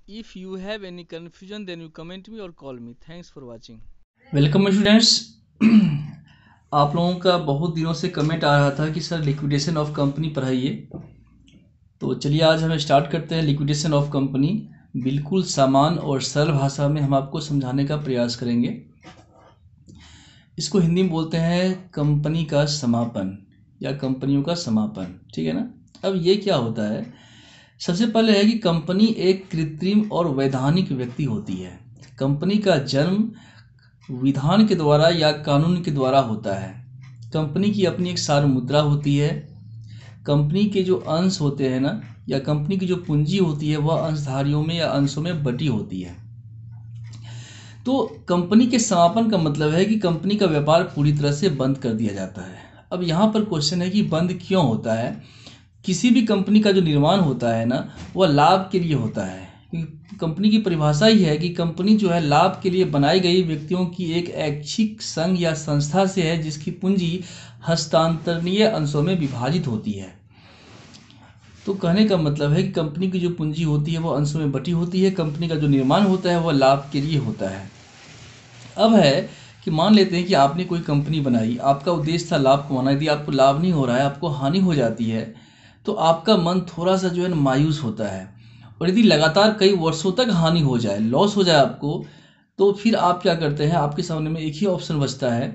If you have any confusion, then you comment me or call me. Thanks for watching. Welcome students. आप लोगों का बहुत दिनों से कमेंट आ रहा था कि सर लिक्विडेशन ऑफ कंपनी पढ़ाइए। तो चलिए आज हम स्टार्ट करते हैं लिक्विडेशन ऑफ कंपनी। बिल्कुल सामान्य और सरल भाषा में हम आपको समझाने का प्रयास करेंगे। इसको हिंदी में बोलते हैं कंपनी का समापन या कंपनियों का समापन, ठीक है ना। अब ये क्या होता है, सबसे पहले है कि कंपनी एक कृत्रिम और वैधानिक व्यक्ति होती है। कंपनी का जन्म विधान के द्वारा या कानून के द्वारा होता है। कंपनी की अपनी एक सार मुद्रा होती है। कंपनी के जो अंश होते हैं ना, या कंपनी की जो पूंजी होती है वह अंशधारियों में या अंशों में बटी होती है। तो कंपनी के समापन का मतलब है कि कंपनी का व्यापार पूरी तरह से बंद कर दिया जाता है। अब यहाँ पर क्वेश्चन है कि बंद क्यों होता है। किसी भी कंपनी का जो निर्माण होता है ना, वह लाभ के लिए होता है। कंपनी की परिभाषा ही है कि कंपनी जो है लाभ के लिए बनाई गई व्यक्तियों की एक ऐच्छिक संघ या संस्था से है, जिसकी पूंजी हस्तांतरणीय अंशों में विभाजित होती है। तो कहने का मतलब है कि कंपनी की जो पूंजी होती है वह अंशों में बटी होती है। कंपनी का जो निर्माण होता है वह लाभ के लिए होता है। अब है कि मान लेते हैं कि आपने कोई कंपनी बनाई, आपका उद्देश्य था लाभ कमाना। यदि आपको लाभ नहीं हो रहा है, आपको हानि हो जाती है, तो आपका मन थोड़ा सा जो है ना मायूस होता है। और यदि लगातार कई वर्षों तक हानि हो जाए, लॉस हो जाए आपको, तो फिर आप क्या करते हैं, आपके सामने में एक ही ऑप्शन बचता है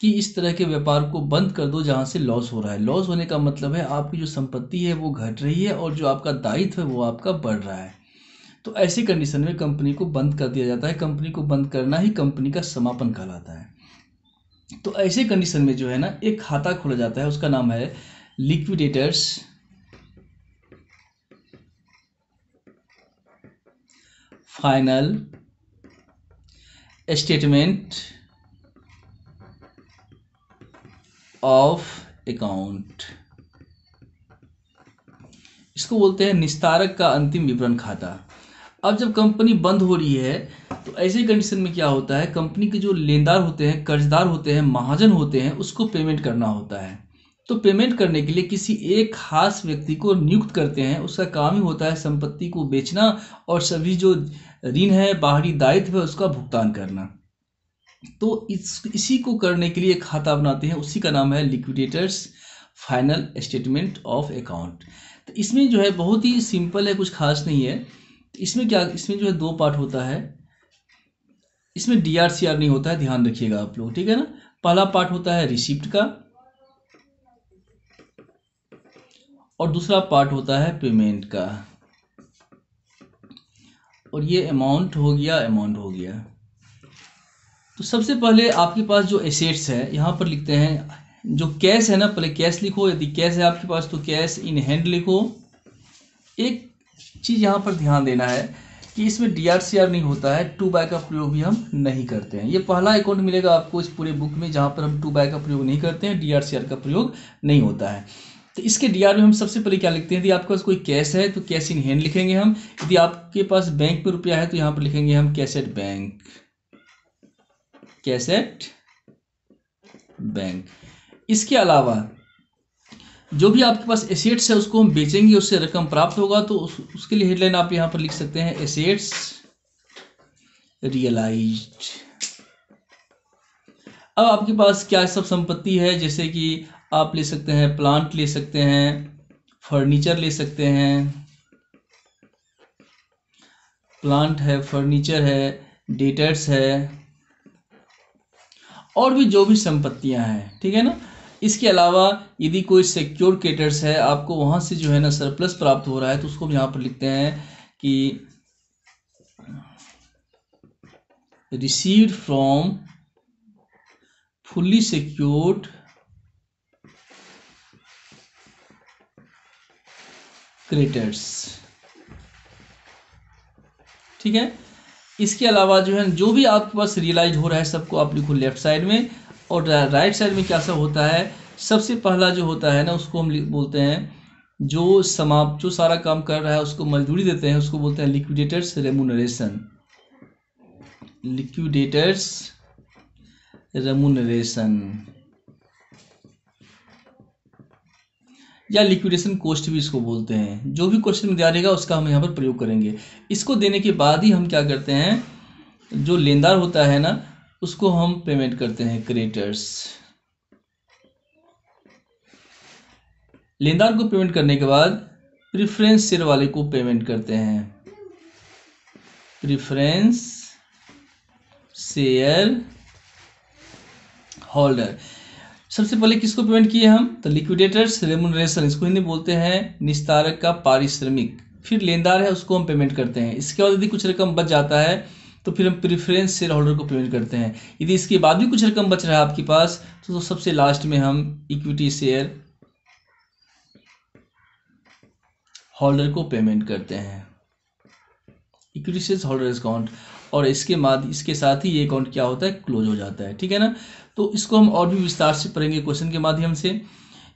कि इस तरह के व्यापार को बंद कर दो जहाँ से लॉस हो रहा है। लॉस होने का मतलब है आपकी जो संपत्ति है वो घट रही है और जो आपका दायित्व है वो आपका बढ़ रहा है। तो ऐसी कंडीशन में कंपनी को बंद कर दिया जाता है। कंपनी को बंद करना ही कंपनी का समापन कहलाता है। तो ऐसे कंडीशन में जो है ना एक खाता खोला जाता है, उसका नाम है liquidators final statement of account. इसको बोलते हैं निस्तारक का अंतिम विवरण खाता। अब जब कंपनी बंद हो रही है तो ऐसे कंडीशन में क्या होता है, कंपनी के जो लेनदार होते हैं, कर्जदार होते हैं, महाजन होते हैं, उसको पेमेंट करना होता है। तो पेमेंट करने के लिए किसी एक खास व्यक्ति को नियुक्त करते हैं। उसका काम ही होता है संपत्ति को बेचना और सभी जो ऋण है, बाहरी दायित्व है, उसका भुगतान करना। तो इसी को करने के लिए एक खाता बनाते हैं, उसी का नाम है liquidators final statement of account. तो इसमें जो है बहुत ही सिंपल है, कुछ खास नहीं है। इसमें क्या, इसमें जो है दो पार्ट होता है। इसमें DRCR नहीं होता है, ध्यान रखिएगा आप लोग, ठीक है ना। पहला पार्ट होता है रिसिप्ट का और दूसरा पार्ट होता है पेमेंट का। और ये अमाउंट हो गया, अमाउंट हो गया। तो सबसे पहले आपके पास जो एसेट्स है यहाँ पर लिखते हैं। जो कैश है ना, पहले कैश लिखो। यदि कैश है आपके पास तो कैश इन हैंड लिखो। एक चीज़ यहाँ पर ध्यान देना है कि इसमें DRCR नहीं होता है, टू बाय का प्रयोग भी हम नहीं करते हैं। ये पहला अकाउंट मिलेगा आपको इस पूरे बुक में जहाँ पर हम टू बाय का प्रयोग नहीं करते हैं, DRCR का प्रयोग नहीं होता है। तो इसके DR में हम सबसे पहले क्या लिखते हैं, यदि आपके पास कोई कैश है तो कैश इन हैंड लिखेंगे हम। यदि आपके पास बैंक में रुपया है तो यहाँ पर लिखेंगे हम cash at bank, cash at bank. इसके अलावा जो भी आपके पास एसेट्स है उसको हम बेचेंगे, उससे रकम प्राप्त होगा, तो उसके लिए हेडलाइन आप यहाँ पर लिख सकते हैं एसेट्स रियलाइज्ड। अब आपके पास क्या सब संपत्ति है, जैसे कि आप ले सकते हैं प्लांट, ले सकते हैं फर्नीचर, ले सकते हैं प्लांट है, फर्नीचर है, डेटर्स है, और भी जो भी संपत्तियां हैं, ठीक है ना। इसके अलावा यदि कोई सिक्योर क्रेडिटर्स है, आपको वहां से जो है ना सरप्लस प्राप्त हो रहा है, तो उसको हम यहाँ पर लिखते हैं कि received from fully secured creditors, ठीक है। इसके अलावा जो है जो भी आपके पास रियलाइज हो रहा है सबको आप लिखो लेफ्ट साइड में। और राइट साइड में क्या सब होता है, सबसे पहला जो होता है ना उसको हम बोलते हैं, जो सारा काम कर रहा है उसको मजदूरी देते हैं, उसको बोलते हैं लिक्विडेटर्स रेमुनरेशन, लिक्विडेटर्स रेमुनरेशन। या लिक्विडेशन कॉस्ट भी इसको बोलते हैं। जो भी क्वेश्चन में दिया रहेगा उसका हम यहाँ पर प्रयोग करेंगे। इसको देने के बाद ही हम क्या करते हैं, जो लेनदार होता है ना उसको हम पेमेंट करते हैं, क्रेडिटर्स। लेनदार को पेमेंट करने के बाद प्रेफरेंस शेयर वाले को पेमेंट करते हैं, प्रेफरेंस शेयर होल्डर। सबसे पहले किसको पेमेंट किए हम, तो लिक्विडेटर्स रेमुनरेशन, इसको हिंदी बोलते हैं निस्तारक का पारिश्रमिक। फिर लेनदार है उसको हम पेमेंट करते हैं। इसके बाद यदि कुछ रकम बच जाता है तो फिर हम प्रेफरेंस शेयर होल्डर को पेमेंट करते हैं। यदि इसके बाद भी कुछ रकम बच रहा है आपके पास तो सबसे लास्ट में हम इक्विटी शेयर होल्डर को पेमेंट करते हैं, इक्विटी शेयर होल्डर अकाउंट। और इसके साथ ही ये अकाउंट क्या होता है, क्लोज हो जाता है। ठीक है ना। तो इसको हम और भी विस्तार से पढ़ेंगे क्वेश्चन के माध्यम से।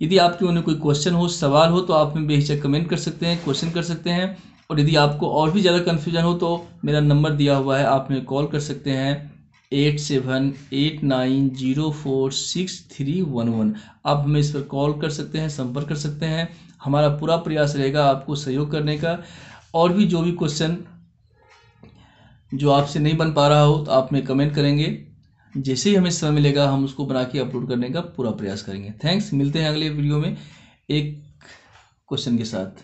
यदि आपके उन्हें कोई क्वेश्चन हो, सवाल हो तो आप में बेहिचक कमेंट कर सकते हैं, क्वेश्चन कर सकते हैं। और यदि आपको और भी ज़्यादा कन्फ्यूजन हो तो मेरा नंबर दिया हुआ है, आप में कॉल कर सकते हैं 8789046311। आप हमें इस पर कॉल कर सकते हैं, संपर्क कर सकते हैं। हमारा पूरा प्रयास रहेगा आपको सहयोग करने का। और भी जो भी क्वेश्चन जो आपसे नहीं बन पा रहा हो तो आप में कमेंट करेंगे, जैसे ही हमें समय मिलेगा हम उसको बना के अपलोड करने का पूरा प्रयास करेंगे। थैंक्स, मिलते हैं अगले वीडियो में एक क्वेश्चन के साथ।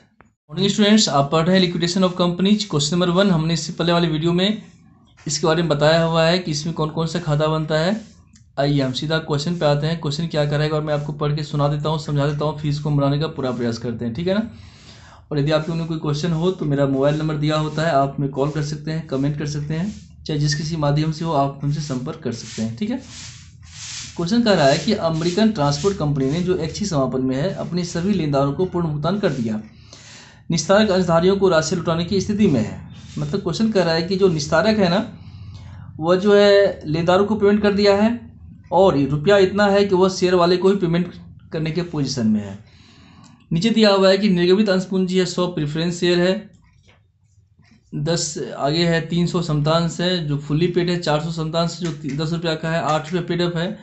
मॉर्निंग स्टूडेंट्स, आप पढ़ रहे हैं liquidation of companies, question number 1। हमने इससे पहले वाले वीडियो में इसके बारे में बताया हुआ है कि इसमें कौन कौन सा खाता बनता है। आइए हम सीधा क्वेश्चन पे आते हैं। क्वेश्चन क्या करेगा और मैं आपको पढ़ के सुना देता हूँ, समझा देता हूँ, फिर इसको बनाने का पूरा प्रयास करते हैं। ठीक है ना। और यदि आपके उन्हें कोई क्वेश्चन हो तो मेरा मोबाइल नंबर दिया होता है, आप में कॉल कर सकते हैं, कमेंट कर सकते हैं, चाहे जिस किसी माध्यम से हो आप हमसे संपर्क कर सकते हैं। ठीक है। क्वेश्चन कह रहा है कि अमेरिकन ट्रांसपोर्ट कंपनी ने जो ऐच्छिक समापन में है अपने सभी लेनदारों को पूर्ण भुगतान कर दिया, निस्तारक अंशधारियों को राशि लौटाने की स्थिति में है। मतलब क्वेश्चन कह रहा है कि जो निस्तारक है ना वह जो है लेनदारों को पेमेंट कर दिया है और रुपया इतना है कि वह शेयर वाले को ही पेमेंट करने के पोजीशन में है। नीचे दिया हुआ है कि निर्गमित अंश पूंजी है 100 प्रेफरेंस शेयर है, 10 आगे है 300 समतांश है जो फुल्ली पेड है, 400 समतांश जो 10 रुपया का है, 8 रुपये पेड अप है।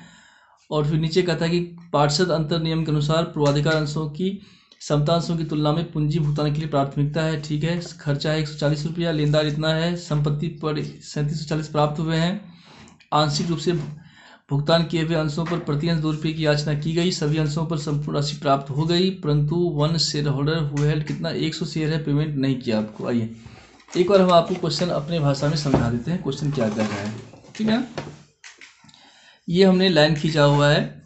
और फिर नीचे कहता है कि पार्षद अंतर नियम के अनुसार पूर्वाधिकार अंशों की समतांशों की तुलना में पूंजी भुगतान के लिए प्राथमिकता है। ठीक है। खर्चा है 140 रुपया, लेनदार इतना है, संपत्ति पर 3740 प्राप्त हुए हैं। आंशिक रूप से भुगतान किए हुए अंशों पर प्रति अंश 2 रुपये की याचना की गई, सभी अंशों पर संपूर्ण राशि प्राप्त हो गई, परंतु 1 शेयर होल्डर हुए हेल्ड कितना 100 शेयर है, पेमेंट नहीं किया आपको। आइए एक बार हम आपको क्वेश्चन अपने भाषा में समझा देते हैं, क्वेश्चन क्या कर रहा है। ठीक है। ये हमने लाइन खींचा हुआ है,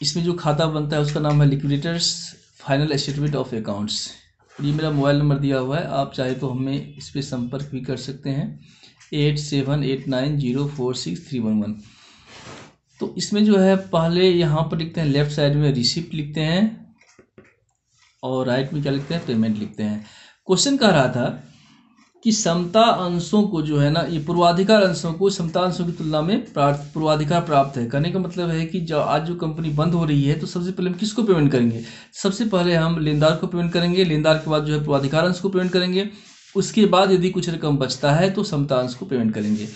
इसमें जो खाता बनता है उसका नाम है liquidators final statement of accounts. और ये मेरा मोबाइल नंबर दिया हुआ है, आप चाहे तो हमें इस पर संपर्क भी कर सकते हैं 8789046311। तो इसमें जो है पहले यहाँ पर लिखते हैं लेफ्ट साइड में रिसिप्ट लिखते हैं और राइट में क्या लिखते हैं, पेमेंट लिखते हैं। क्वेश्चन कह रहा था कि समता अंशों को जो है ना, ये पूर्वाधिकार अंशों को समता अंशों की तुलना में पूर्वाधिकार प्राप्त है। कहने का मतलब है कि जो आज जो कंपनी बंद हो रही है तो सबसे पहले हम किसको पेमेंट करेंगे, सबसे पहले हम लेनदार को पेमेंट करेंगे, लेनदार के बाद जो है पूर्वाधिकार अंश को पेमेंट करेंगे, उसके बाद यदि कुछ रकम बचता है तो समता अंश को पेमेंट करेंगे।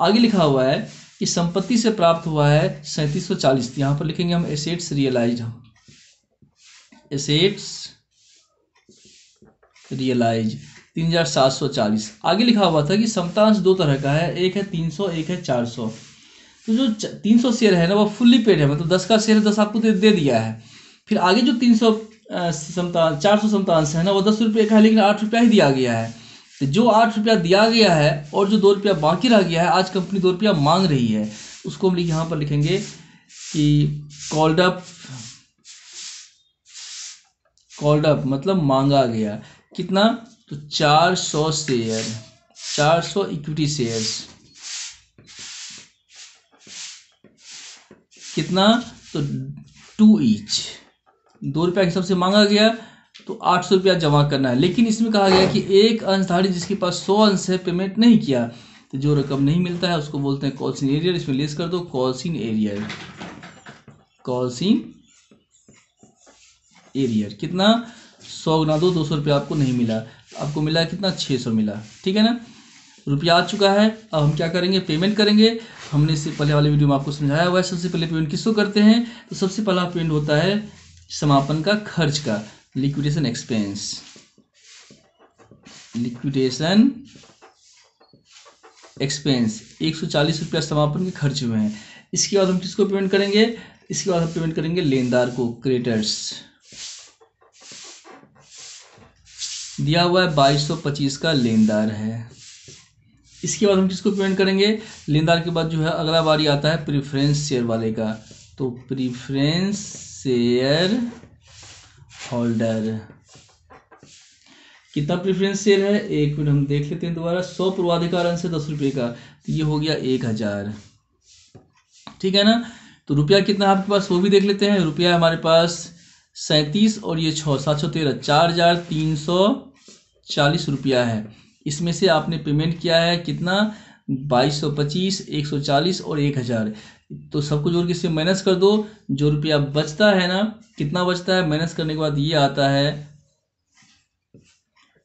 आगे लिखा हुआ है कि संपत्ति से प्राप्त हुआ है 3740, यहाँ पर लिखेंगे हम एसेट्स रियलाइज्ड, एसेट्स रियलाइज 3740। आगे लिखा हुआ था कि समतांश 2 तरह का है, एक है 300, एक है 400। तो जो 300 शेयर है ना वो फुल्ली पेड है, मतलब 10 का शेयर 10 आपको दे दिया है। फिर आगे जो 400 समतांश है ना वो 10 रुपये का है, लेकिन 8 रुपया ही दिया गया है। तो जो 8 रुपया दिया गया है और जो 2 रुपया बाकी रह गया है, आज कंपनी 2 रुपया मांग रही है, उसको हम यहाँ पर लिखेंगे कि कॉल्ड अप मतलब मांगा गया। कितना, तो 400 शेयर, 400 इक्विटी शेयर्स। कितना, तो 2 ईच, 2 रुपया के हिसाब से मांगा गया तो 800 रुपया जमा करना है। लेकिन इसमें कहा गया कि एक अंशधारी जिसके पास 100 अंश है पेमेंट नहीं किया, तो जो रकम नहीं मिलता है उसको बोलते हैं कॉल्स इन एरियर। इसमें लेस कर दो calls in arrear, calls in arrear. कितना, 100 गुना 2, 200 रुपया आपको नहीं मिला, आपको मिला कितना, 600 मिला। ठीक है ना। रुपया आ चुका है, अब हम क्या करेंगे, पेमेंट करेंगे। हमने इससे पहले वाले वीडियो में आपको समझाया हुआ है। सबसे पहले पेमेंट किसको करते हैं, तो सबसे पहला पेमेंट होता है समापन का खर्च का, लिक्विडेशन एक्सपेंस, लिक्विडेशन एक्सपेंस 140 रुपया समापन के खर्च हुए हैं। इसके बाद हम किसको पेमेंट करेंगे? इसके बाद हम पेमेंट करेंगे लेनदार को, क्रेडिटर्स। दिया हुआ है 2225 का लेनदार है। इसके बाद हम किसको पेमेंट करेंगे? लेनदार के बाद जो है अगला बारी आता है प्रीफरेंस शेयर वाले का, तो प्रीफरेंस शेयर होल्डर। कितना प्रीफरेंस शेयर है? एक मिनट हम देख लेते हैं दोबारा। 100 पूर्वाधिकार अंश है 10 रुपये का, तो ये हो गया 1000, ठीक है ना। तो रुपया कितना आपके पास वो भी देख लेते हैं। रुपया हमारे पास 37 और ये 6, 713, 4340 रुपया है। इसमें से आपने पेमेंट किया है कितना? 2225, 140 और 1000। तो सबको जोड़ के इसे माइनस कर दो। जो रुपया बचता है ना, कितना बचता है माइनस करने के बाद? ये आता है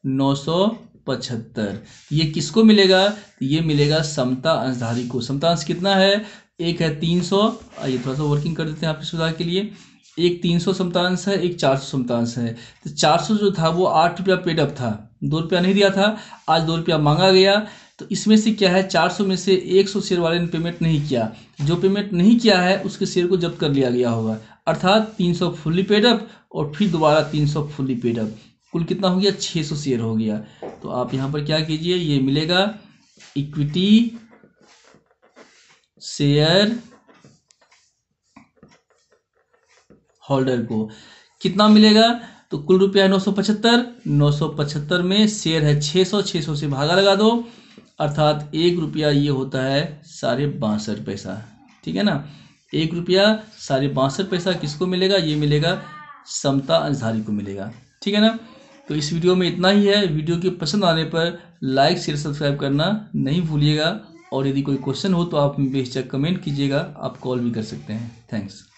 975। ये किसको मिलेगा? ये मिलेगा समता अंशधारी को। समता अंश कितना है? एक है 300, आइए थोड़ा सा वर्किंग कर देते हैं आपकी सुविधा के लिए। एक 300 समतांश है, एक 400 समतांश है। तो 400 जो था वो 8 रुपया पेड अप था, 2 रुपया नहीं दिया था, आज 2 रुपया मांगा गया। तो इसमें से क्या है, 400 में से 100 शेयर वाले ने पेमेंट नहीं किया। जो पेमेंट नहीं किया है उसके शेयर को जब्त कर लिया गया होगा, अर्थात 300 फुल्ली पेड अप और फिर दोबारा 300 फुल्ली पेड अप। कुल कितना हो गया? 600 शेयर हो गया। तो आप यहाँ पर क्या कीजिए, ये मिलेगा इक्विटी शेयर होल्डर को। कितना मिलेगा? तो कुल रुपया है 975। 975 में शेयर है 600, 600 से भागा लगा दो, अर्थात 1 रुपया ये होता है 62.5 पैसा, ठीक है ना। 1 रुपया 62.5 पैसा किसको मिलेगा? ये मिलेगा समता अंशधारी को मिलेगा, ठीक है ना। तो इस वीडियो में इतना ही है। वीडियो के पसंद आने पर लाइक शेयर सब्सक्राइब करना नहीं भूलिएगा, और यदि कोई क्वेश्चन हो तो आप बेशक कमेंट कीजिएगा, आप कॉल भी कर सकते हैं। थैंक्स।